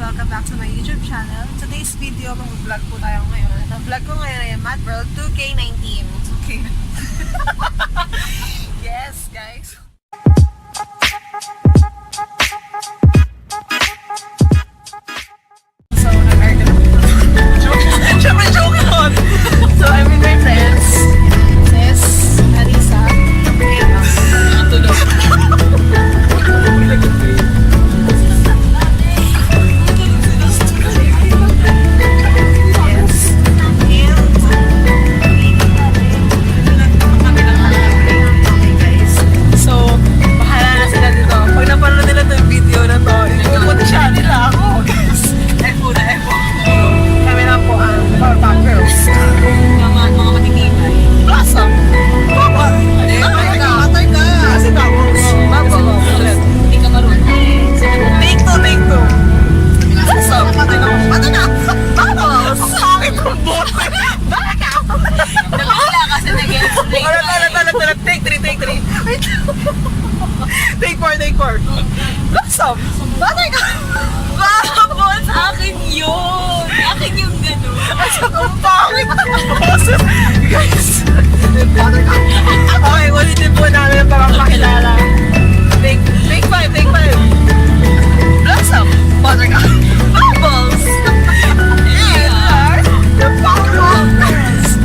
Welcome back to my YouTube channel. Today's video, mag-vlog po tayo ngayon. Ang vlog ko ngayon ay Madworld 2K19. Okay. Yes, guys. So, nag-arga na po. Siyempre, joke yun. So, I'm with my friends. Sis, Ariza, and tulog. Take four. Blossom! Batay ka! Babos! Akin yun! Akin yung gano'n! Asa kong pangit na boses! Guys! Batay ka! Okay, ulitin po namin ang pakakilala. Take five! Blossom! Batay ka! Bubbles! Yeah! The Powerhouse!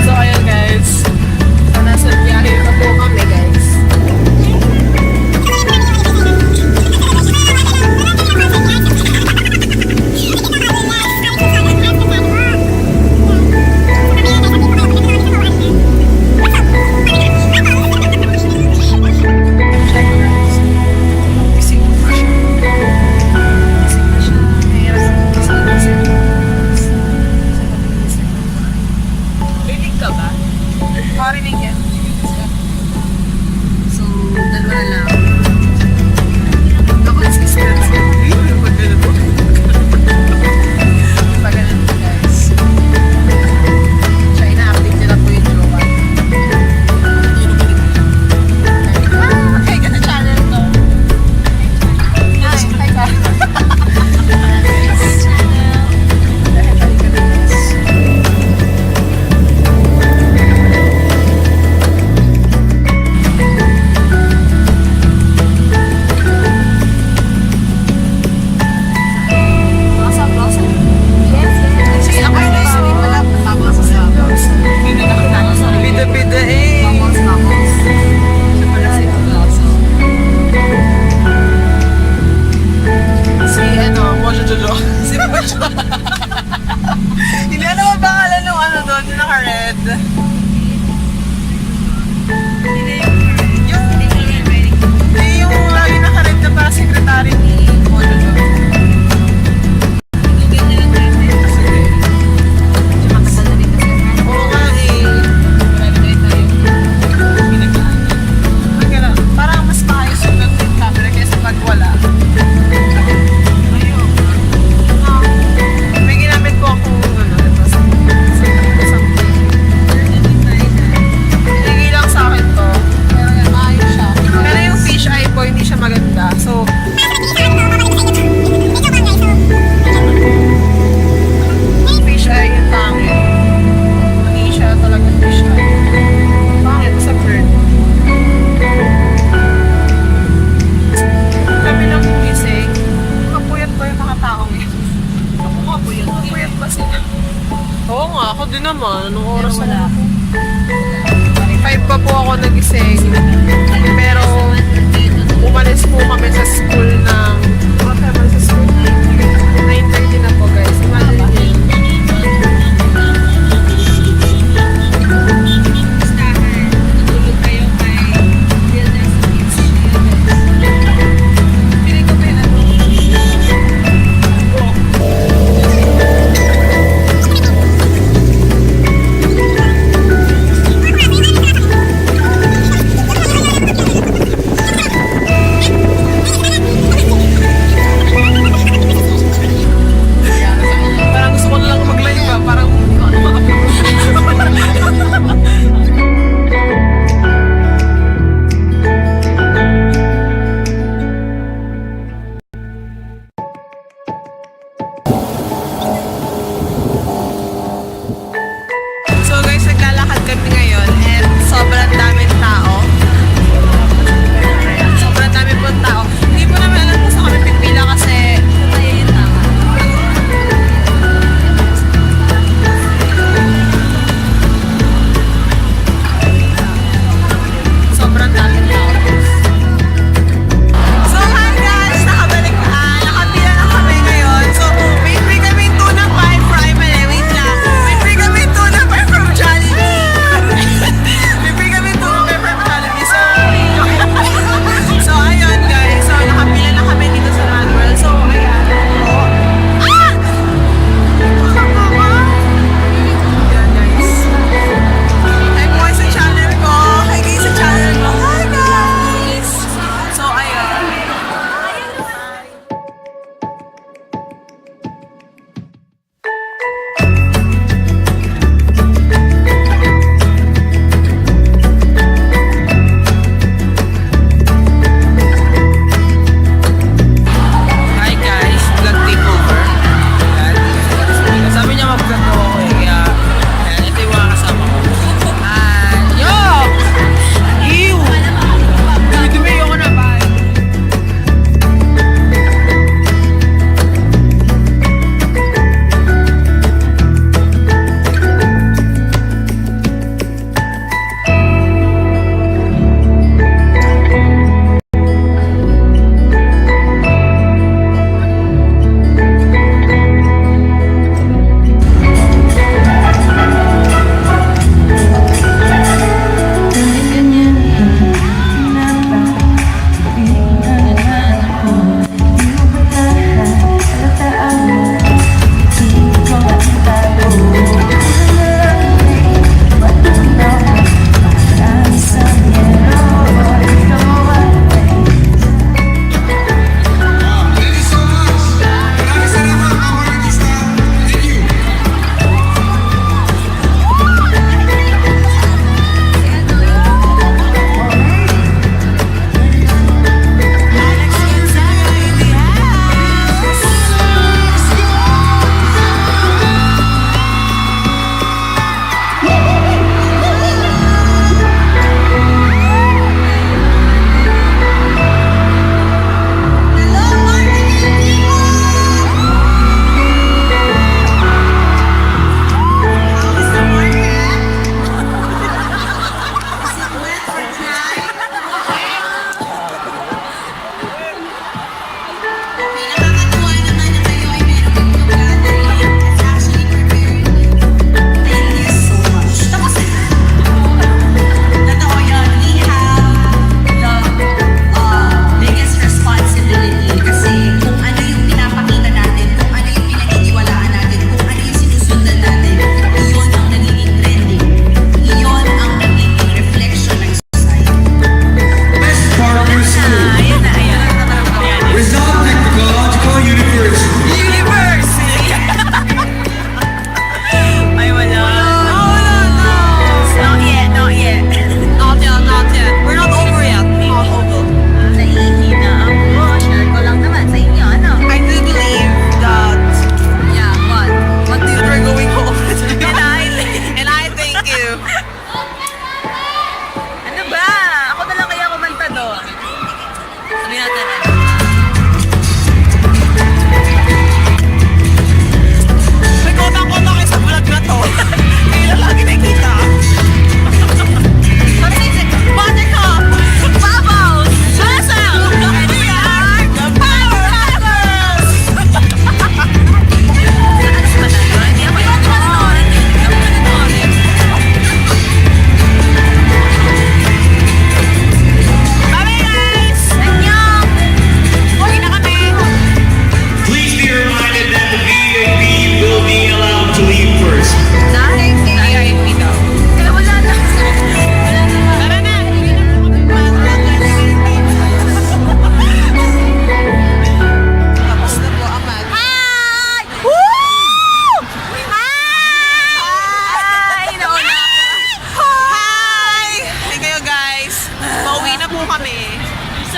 So ayun guys, nasa biyahe na po kami guys. Hindi na naman pangalan ng ano doon, yung naka-red. Yung lagi naka-red na parang secretary ni Mojo Jo. Oo nga eh. Parang mas maayos yung nag-film camera kaysa pag wala. Hindi siya maganda. So, fish eye yung pangit. Hindi siya talaga fish eye. Pangit sa bird. Kami lang gising. Kapuyat ba yung mga taong yun? Kapuyat ba sila? Oo nga, ako din naman. Anong oras na ako? 5 pa po ako nagising. Pero umalis po kami sa school ng 9:30 na po guys. Imagine.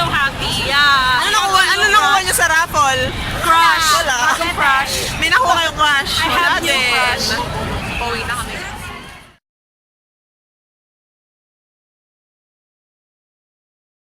so happy. Ano nakuha niyo sa raffle? Crush. Wala. Crush. May nakuha kayong crush. I Wala have new din. crush. Pauwi na kami.